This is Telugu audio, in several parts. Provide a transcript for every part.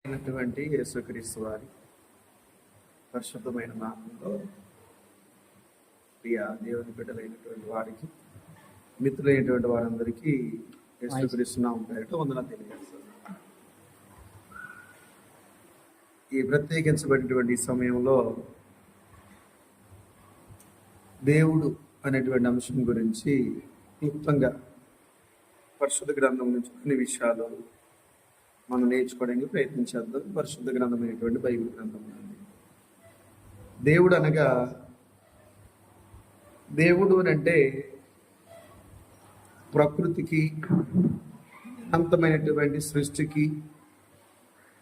అయినటువంటి యేసుక్రీస్తు వారి పరిశుద్ధమైన నామంలో ప్రియ దేవుని బిడ్డలైనటువంటి వారికి, మిత్రులైనటువంటి వారందరికీ యేసుక్రీస్తు నామం పేరిట వందనాలు తెలియజేస్తాను. ఈ ప్రత్యేకించబడినటువంటి సమయంలో దేవుడు అనేటువంటి అంశం గురించి క్లుప్తంగా పరిశుద్ధ గ్రంథం నుంచి కొన్ని విషయాలు మనం నేర్చుకోవడానికి ప్రయత్నించేద్దాం. పరిశుద్ధ గ్రంథమైనటువంటి బైబిల్ గ్రంథం. దేవుడు అనగా, దేవుడు అంటే ప్రకృతికి, అనంతమైనటువంటి సృష్టికి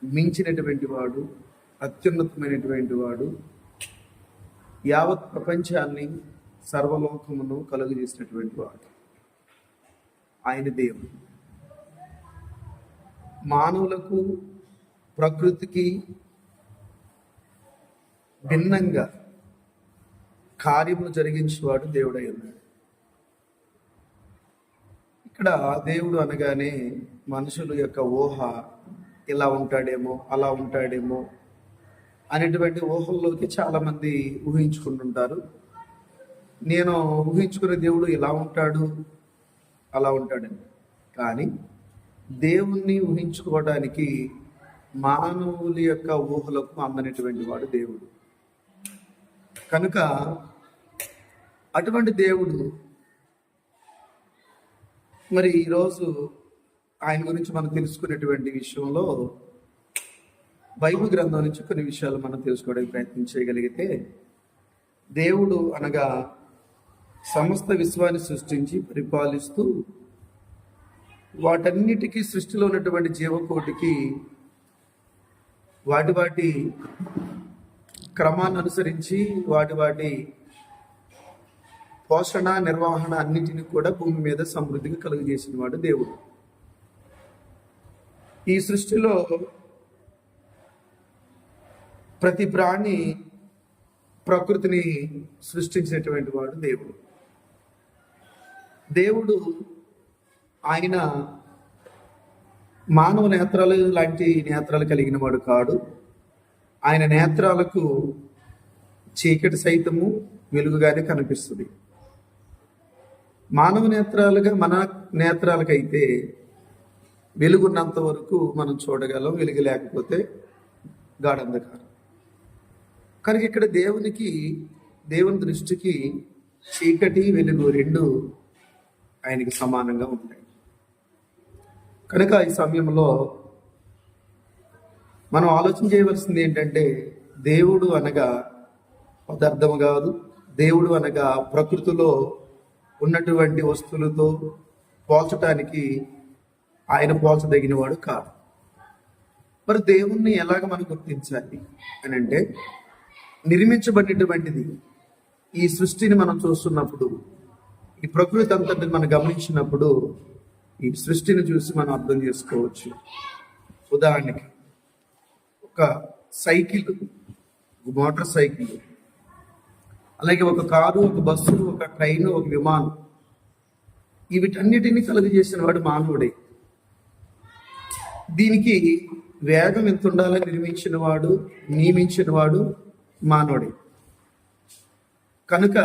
మించినటువంటి వాడు, అత్యున్నతమైనటువంటి వాడు, యావత్ ప్రపంచాన్ని, సర్వలోకమును కలుగు చేసినటువంటి వాడు ఆయన దేవుడు. మానవులకు, ప్రకృతికి భిన్నంగా కార్యములు జరిగించేవాడు దేవుడై ఉన్నాడు. ఇక్కడ దేవుడు అనగానే మనుషుల యొక్క ఊహ ఇలా ఉంటాడేమో, అలా ఉంటాడేమో అనేటువంటి ఊహల్లోకి చాలామంది ఊహించుకుంటుంటారు. నేను ఊహించుకునే దేవుడు ఇలా ఉంటాడు, అలా ఉంటాడని. కానీ దేవుణ్ణి ఊహించుకోవడానికి మానవుల యొక్క ఊహలకు అందనటువంటి వాడు దేవుడు. కనుక అటువంటి దేవుడు మరి ఈరోజు ఆయన గురించి మనం తెలుసుకునేటువంటి విషయంలో బైబిల్ గ్రంథం నుంచి కొన్ని విషయాలు మనం తెలుసుకోవడానికి ప్రయత్నం చేయగలిగితే, దేవుడు అనగా సమస్త విశ్వాన్ని సృష్టించి పరిపాలిస్తూ వాటన్నిటికీ, సృష్టిలో ఉన్నటువంటి జీవకోటికి వాటి క్రమాన్ని అనుసరించి వాటి పోషణ, నిర్వహణ అన్నిటిని కూడా భూమి మీద సమృద్ధిగా కలుగజేసిన వాడు దేవుడు. ఈ సృష్టిలో ప్రతి ప్రాణి ప్రకృతిని సృష్టించినటువంటి వాడు దేవుడు. దేవుడు ఆయన మానవ నేత్రాలు లాంటి నేత్రాలు కలిగిన వాడు కాడు. ఆయన నేత్రాలకు చీకటి సైతము వెలుగుగానే కనిపిస్తుంది. మానవ నేత్రాలుగా మన నేత్రాలకైతే వెలుగున్నంత వరకు మనం చూడగలం, వెలుగు లేకపోతే గాఢంధకారం. కనుక ఇక్కడ దేవుని దృష్టికి చీకటి, వెలుగు రెండు ఆయనకి సమానంగా ఉంటాయి. కనుక ఈ సమయంలో మనం ఆలోచన చేయవలసింది ఏంటంటే, దేవుడు అనగా పదార్థము కాదు. దేవుడు అనగా ప్రకృతిలో ఉన్నటువంటి వస్తువులతో పోల్చటానికి ఆయన పోల్చదగినవాడు కాదు. మరి దేవుణ్ణి ఎలాగ మనం గుర్తించాలి అని అంటే, నిర్మించబడినటువంటిది ఈ సృష్టిని మనం చూస్తున్నప్పుడు, ఈ ప్రకృతి అంతటిని మనం గమనించినప్పుడు ఈ సృష్టిని చూసి మనం అర్థం చేసుకోవచ్చు. ఉదాహరణకి ఒక సైకిల్, మోటార్ సైకిల్, అలాగే ఒక కారు, ఒక బస్సు, ఒక ట్రైన్, ఒక విమానం, వీటన్నిటినీ కలుగజేసిన వాడు మానవుడే. దీనికి వేగం ఎంత ఉండాలని నియమించిన వాడు మానవుడే. కనుక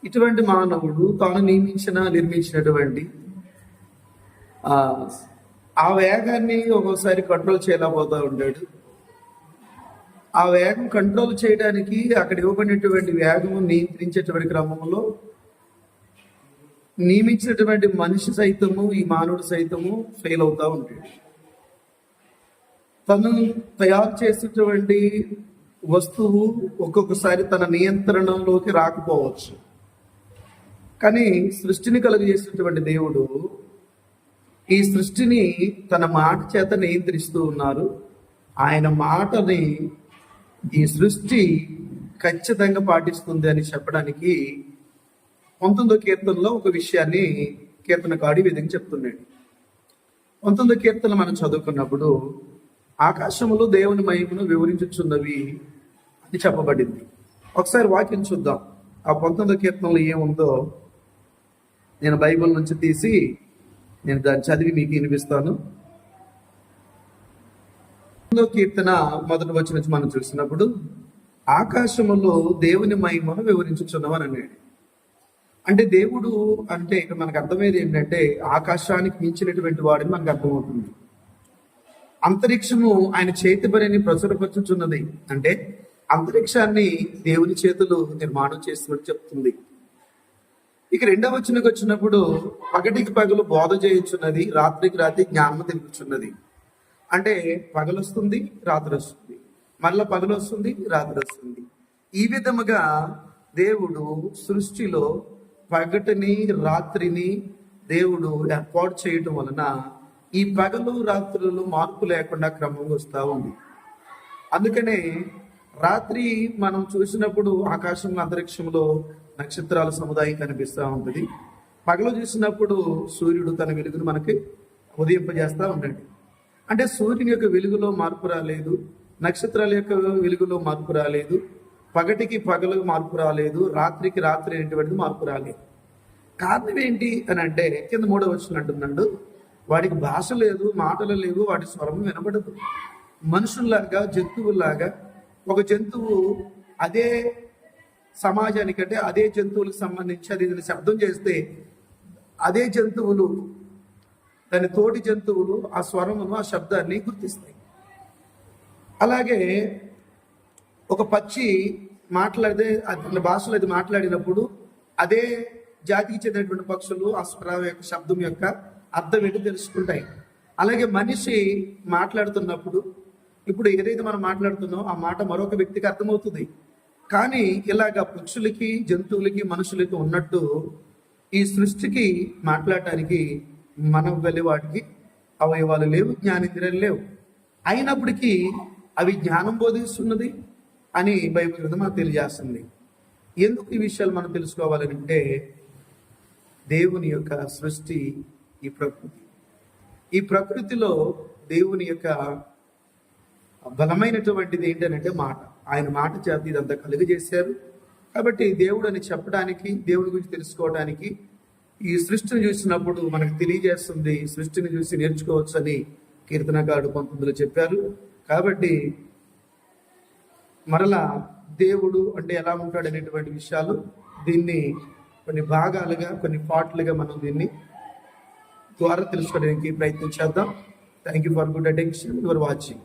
ఇటువంటి మానవుడు తాను నిర్మించినటువంటి ఆ వేగాన్ని ఒక్కోసారి కంట్రోల్ చేయలేకపోతూ ఉంటాడు. ఆ వేగం కంట్రోల్ చేయడానికి అక్కడ ఇవ్వబడినటువంటి వేగము నియంత్రించేటువంటి క్రమంలో నియమించినటువంటి మనిషి సైతము, ఈ మానవుడు సైతము ఫెయిల్ అవుతూ ఉంటాడు. తను తయారు చేసేటువంటి వస్తువు ఒక్కొక్కసారి తన నియంత్రణలోకి రాకపోవచ్చు. కానీ సృష్టిని కలుగజేసినటువంటి దేవుడు ఈ సృష్టిని తన మాట చేత నియంత్రిస్తూ ఉన్నారు. ఆయన మాటని ఈ సృష్టి ఖచ్చితంగా పాటిస్తుంది అని చెప్పడానికి 19వ కీర్తనలో ఒక విషయాన్ని కీర్తనకారుడు ఈ విధంగా చెప్తున్నాడు. 19వ కీర్తన మనం చదువుకున్నప్పుడు ఆకాశములో దేవుని మహిమను వివరించుచున్నవి అని చెప్పబడింది. ఒకసారి వాక్యం చూద్దాం. ఆ 19వ కీర్తనలో ఏముందో నేను బైబిల్ నుంచి తీసి నేను దాన్ని చదివి మీకు వినిపిస్తాను. కీర్తన మొదటి వచనం నుంచి మనం చూసినప్పుడు ఆకాశములో దేవుని మహిమను వివరించుచున్నామని అన్నాడు. అంటే దేవుడు అంటే ఇక్కడ మనకు అర్థమయ్యేది ఏంటంటే ఆకాశానికి మించినటువంటి వాడిని మనకు అర్థమవుతుంది. అంతరిక్షము ఆయన చేతి పనిని ప్రచురపరుచుచున్నది అంటే అంతరిక్షాన్ని దేవుని చేతులు నిర్మాణం చేస్తున్నట్టు చెప్తుంది. ఇక రెండవ వచనంకి వచ్చినప్పుడు పగటికి పగలు బోధ చేయుచున్నది, రాత్రికి రాత్రి జ్ఞానం తెలుపుచున్నది. అంటే పగలు వస్తుంది, రాత్రి వస్తుంది, మళ్ళా పగలు వస్తుంది, రాత్రి వస్తుంది. ఈ విధముగా దేవుడు సృష్టిలో పగటిని రాత్రిని దేవుడు ఏర్పాటు చేయటం వలన ఈ పగలు రాత్రులు మార్పు లేకుండా క్రమంగా వస్తూ ఉంది. అందుకనే రాత్రి మనం చూసినప్పుడు ఆకాశంలో అంతరిక్షంలో నక్షత్రాల సముదాయం కనిపిస్తూ ఉంటుంది. పగలు చూసినప్పుడు సూర్యుడు తన వెలుగును మనకి ఉదయింపజేస్తూ ఉన్నాడు. అంటే సూర్యుని యొక్క వెలుగులో మార్పు రాలేదు, నక్షత్రాల యొక్క వెలుగులో మార్పు రాలేదు, పగటికి పగలు మార్పు రాలేదు, రాత్రికి రాత్రి అనేటువంటిది మార్పు రాలేదు. కారణం ఏంటి అని అంటే కింద 3వ వచనం అంటున్నాడు, వాడికి భాష లేదు, మాటలు లేవు, వాటి స్వరం వినబడదు. మనుషుల్లాగా జంతువుల్లాగా ఒక జంతువు అదే సమాజానికంటే అదే జంతువులకు సంబంధించి అది శబ్దం చేస్తే అదే జంతువులు దాని తోటి జంతువులు ఆ స్వరమును ఆ శబ్దాన్ని గుర్తిస్తాయి. అలాగే ఒక పక్షి మాట్లాడితే అది భాషలో అది మాట్లాడినప్పుడు అదే జాతికి చెందినటువంటి పక్షులు ఆ స్వరం యొక్క శబ్దం యొక్క అర్థం ఏంటో తెలుసుకుంటాయి. అలాగే మనిషి మాట్లాడుతున్నప్పుడు ఇప్పుడు ఏదైతే మనం మాట్లాడుతున్నామో ఆ మాట మరొక వ్యక్తికి అర్థమవుతుంది. కానీ ఇలాగ పక్షులకి జంతువులకి మనుషులకి ఉన్నట్టు ఈ సృష్టికి మాట్లాడటానికి మనం వెళ్ళే వాటికి అవయవాలు లేవు, జ్ఞానేంద్రియాలు లేవు. అయినప్పటికీ అవి జ్ఞానం బోధిస్తున్నది అని బైబిల్ గ్రంథం మనకు తెలియజేస్తుంది. ఎందుకు ఈ విషయాలు మనం తెలుసుకోవాలని అంటే దేవుని యొక్క సృష్టి ఈ ప్రకృతిలో దేవుని యొక్క బలమైనటువంటిది ఏంటంటే మాట. ఆయన మాట చేత ఇదంతా కలుగజేశారు. కాబట్టి దేవుడు అని చెప్పడానికి, దేవుడి గురించి తెలుసుకోవడానికి ఈ సృష్టిని చూసినప్పుడు మనకు తెలియజేస్తుంది. సృష్టిని చూసి నేర్చుకోవచ్చు అని కీర్తనకారుడు 19లో చెప్పారు. కాబట్టి మరలా దేవుడు అంటే ఎలా ఉంటాడు అనేటువంటి విషయాలు దీన్ని కొన్ని భాగాలుగా కొన్ని పార్ట్లుగా మనం దీన్ని ద్వారా తెలుసుకోవడానికి ప్రయత్నం చేద్దాం. Thank you for good attention. Your watching.